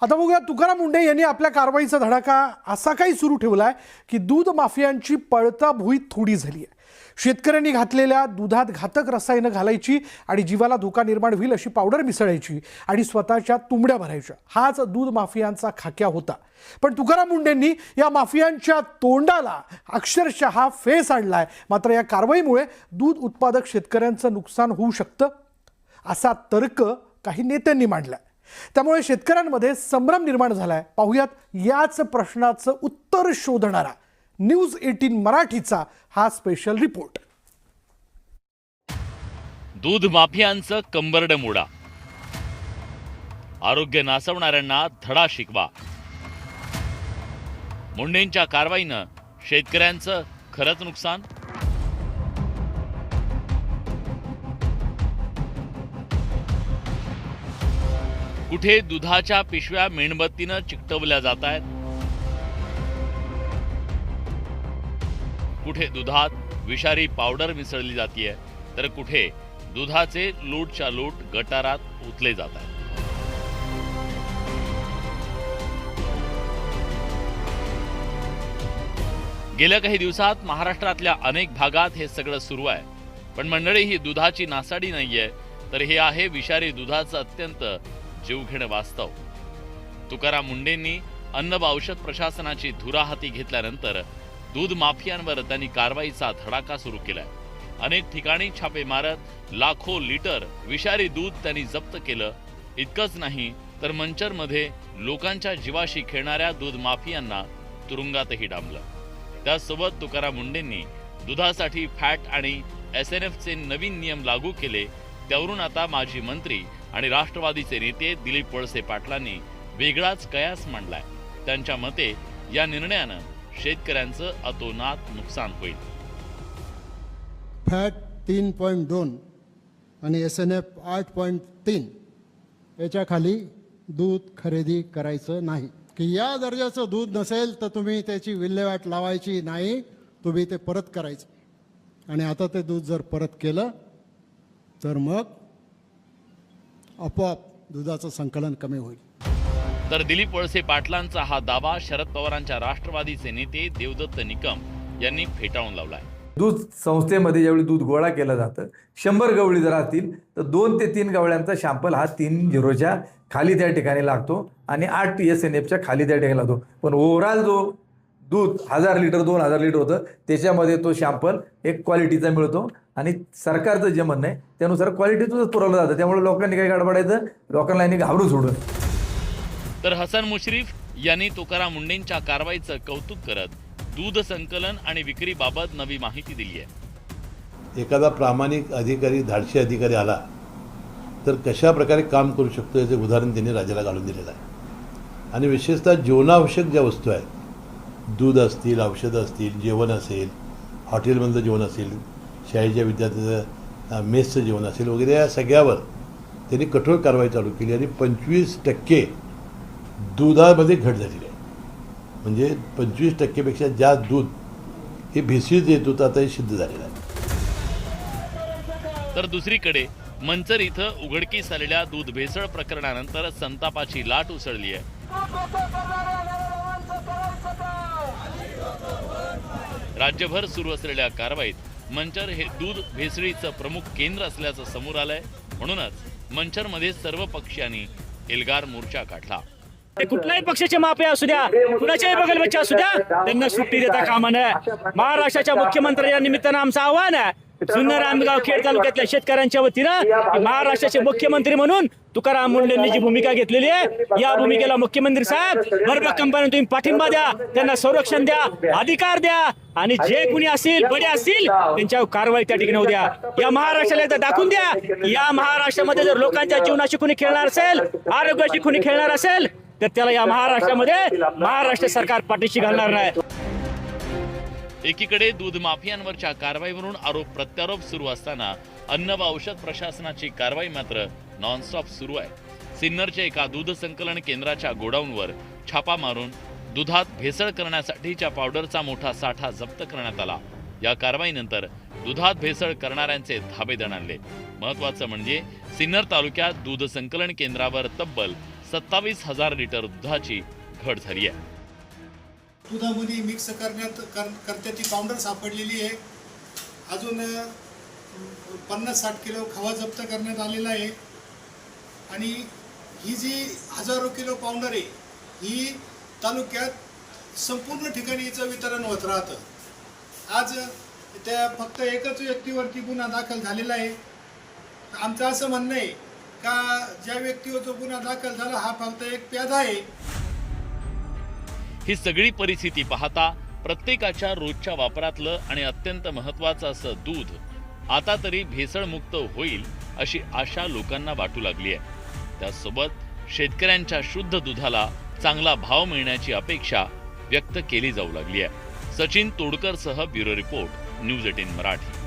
आता बघूया, तुकाराम मुंढे यांनी आपल्या कारवाईचा धडाका असा काही सुरू ठेवलाय की दूध माफियांची पळता भुई थोडी झाली आहे. शेतकऱ्यांनी घातलेल्या दुधात घातक रसायनं घालायची आणि जीवाला धोका निर्माण होईल अशी पावडर मिसळायची आणि स्वतःच्या तुंबड्या भरायच्या, हाच दूध माफियांचा खाक्या होता. पण तुकाराम मुंढेंनी या माफियांच्या तोंडाला अक्षरशः फेस आणलाय. मात्र या कारवाईमुळे दूध उत्पादक शेतकऱ्यांचं नुकसान होऊ शकतं असा तर्क काही नेत्यांनी मांडलाय. त्यामुळे शेतकऱ्यांमध्ये संभ्रम निर्माण झालाय. पाहुयात याच प्रश्नाचं उत्तर शोधणारा न्यूज 18 मराठीचा हा स्पेशल रिपोर्ट. दूध माफियांचं कंबरड मोडा, आरोग्य नासवणाऱ्यांना धडा शिकवा. मुंढेंच्या कारवाईनं शेतकऱ्यांचं खरंच नुकसान. कुठे दुधाच्या पिशव्या मेणबत्तीनं चिकटवल्या जात आहेत, कुठे दुधात विषारी पावडर मिसळली जातीये, तर कुठे दुधाचे लूटच्या लूट गटारात ओतले जात आहेत. गेल्या काही दिवसात महाराष्ट्रातल्या अनेक भागात हे सगळं सुरू आहे. पण मंडळी, ही दुधाची नासाडी नाहीये, तर हे आहे विषारी दुधाचं अत्यंत जीवघेणं वास्तव. तुकाराम मुंढेंनी अन्न व औषध प्रशासनाची धुरा हाती घेतल्यानंतर दूध माफियांवर त्यांनी कारवाईचा धडाका सुरू केलाय. अनेक ठिकाणी छापे मारत लाखो लिटर विषारी दूध त्यांनी जप्त केलं. इतकंच नाही तर मंचरमध्ये लोकांच्या जीवाशी खेळणाऱ्या दूध माफियांना तुरुंगातही डांबलं. त्यासोबत तुकाराम मुंढेंनी दुधासाठी फॅट आणि SNFचे नवीन नियम लागू केले. त्यावरून आता माजी मंत्री आणि राष्ट्रवादीचे नेते दिलीप वळसे पाटलांनी वेगळाच कयास मांडलाय. त्यांच्या मते या निर्णयानं शेतकऱ्यांचं अतोनात नुकसान होईल. फॅट 3.2 आणि SNF 8.3 याच्या खाली दूध खरेदी करायचं नाही. की या दर्जाचं दूध नसेल तर तुम्ही त्याची विल्हेवाट लावायची नाही, तुम्ही ते परत करायचं. आणि आता ते दूध जर परत केलं तर मग आपोआप दुधाचं संकलन कमी होईल. तर दिलीप वळसे पाटलांचा हा दावा शरद पवारांच्या राष्ट्रवादीचे नेते देवदत्त निकम यांनी फेटाळून लावलाय. दूध संस्थेमध्ये ज्यावेळी दूध गोळा केलं जातं, 100 गवळी जर असतील तर 2 ते 3 गवळ्यांचा शॅम्पल हा 3-0च्या खाली त्या ठिकाणी लागतो आणि 8 SNFच्या खाली त्या ठिकाणी लागतो. पण ओव्हरऑल जो दूध 1000 लिटर 2000 लिटर होतं त्याच्यामध्ये तो शॅम्पल एक क्वालिटीचा मिळतो आणि सरकारचं जे म्हणणं आहे त्यानुसार क्वालिटीचंच पुरवलं जातं. त्यामुळे लोकांनी काही गडबडायचं, लोकांना यांनी घाबरून सोडून. तर हसन मुश्रीफ यांनी तुकाराम मुंढेंच्या कारवाईचं कौतुक करत दूध संकलन आणि विक्रीबाबत नवी माहिती दिली आहे. एखादा प्रामाणिक अधिकारी, धाडशी अधिकारी आला तर कशा प्रकारे काम करू शकतो याचे उदाहरण त्यांनी राज्याला घालून दिलेलं आहे. आणि विशेषतः जीवनावश्यक ज्या वस्तू आहेत, दूध असतील, औषधं असतील, जेवण असेल, हॉटेलमधलं जेवण असेल, शाळेच्या विद्यार्थ्याचं मेसचं जेवण असेल वगैरे, या सगळ्यावर त्यांनी कठोर कारवाई चालू केली आणि 25% दुधामध्ये घट झालेली आहे. म्हणजे 25%पेक्षा जास्त दूध हे भेसळीत येत होतं, आता हे सिद्ध झालेलं आहे. तर दुसरीकडे मंचर इथं उघडकीस आलेल्या दूध भेसळ प्रकरणानंतर संतापाची लाट उसळली आहे. राज्यभर सुरू असलेल्या कारवाईत मंचर हे दूध भेसळीचं प्रमुख केंद्र असल्याचं समोर आलंय. म्हणूनच मंचरमध्ये सर्व पक्षांनी एल्गार मोर्चा काढला. कुठल्याही पक्षाचे मापे असू द्या, कुणाच्याही बगल बच्चा असू द्या, त्यांना सुट्टी देता कामा नये. महाराष्ट्राच्या मुख्यमंत्र्यांच्या निमित्तानं आमचं आव्हान आहे, जुन्नर आंबेगाव खेड तालुक्यातल्या शेतकऱ्यांच्या वतीनं महाराष्ट्राचे मुख्यमंत्री म्हणून तुकाराम मुंढेंनी जी भूमिका घेतलेली आहे, या भूमिकेला मुख्यमंत्री साहेब भरभक्कमपणे तुम्ही पाठिंबा द्या, त्यांना संरक्षण द्या, अधिकार द्या आणि जे कुणी असतील, बडे असतील, त्यांच्यावर कारवाई त्या ठिकाणी होऊ द्या. या महाराष्ट्राला एकदा दाखवून द्या की या महाराष्ट्रामध्ये जर लोकांच्या जीवनाशी कुणी खेळणार असेल, आरोग्याशी कुणी खेळणार असेल, तर त्याला या महाराष्ट्रामध्ये महाराष्ट्र सरकार पाठीशी घालणार नाही. एकीकडे दूध माफियांवरच्या कारवाईवरून आरोप प्रत्यारोप सुरू असताना अन्न व औषध प्रशासनाची कारवाई मात्र नॉनस्टॉप सुरू आहे. सिन्नरच्या एका दूध संकलन केंद्राच्या गोडाऊनवर छापा मारून दुधात भेसळ करण्यासाठीच्या पावडरचा मोठा साठा जप्त करण्यात आला. या कारवाईनंतर दुधात भेसळ करणाऱ्यांचे धाबे दणाणले. महत्त्वाचं म्हणजे सिन्नर तालुक्यात दूध संकलन केंद्रावर तब्बल 27,000 लिटर दुधाची घट झाली आहे. दुधामध्ये मिक्स करते ती पावडर सापडलेली आहे. अजून 50-60 किलो खवा जप्त करण्यात आलेला आहे. आणि ही जी हजारो किलो पावडर आहे ही तालुक्यात संपूर्ण ठिकाणी हिचं वितरण होत राहतं. आज त्या फक्त एकच व्यक्तीवरती गुन्हा दाखल झालेला आहे. आमचं असं म्हणणं आहे का ज्या व्यक्तीवर जो गुन्हा दाखल झाला हा फक्त एक प्यादा आहे. ही सगळी परिस्थिती पाहता प्रत्येकाच्या रोजच्या वापरातलं आणि अत्यंत महत्वाचं असं दूध आता तरी भेसळमुक्त होईल अशी आशा लोकांना वाटू लागली आहे. त्यासोबत शेतकऱ्यांच्या शुद्ध दुधाला चांगला भाव मिळण्याची अपेक्षा व्यक्त केली जाऊ लागली आहे. सचिन तोडकरसह ब्युरो रिपोर्ट, न्यूज 18 मराठी.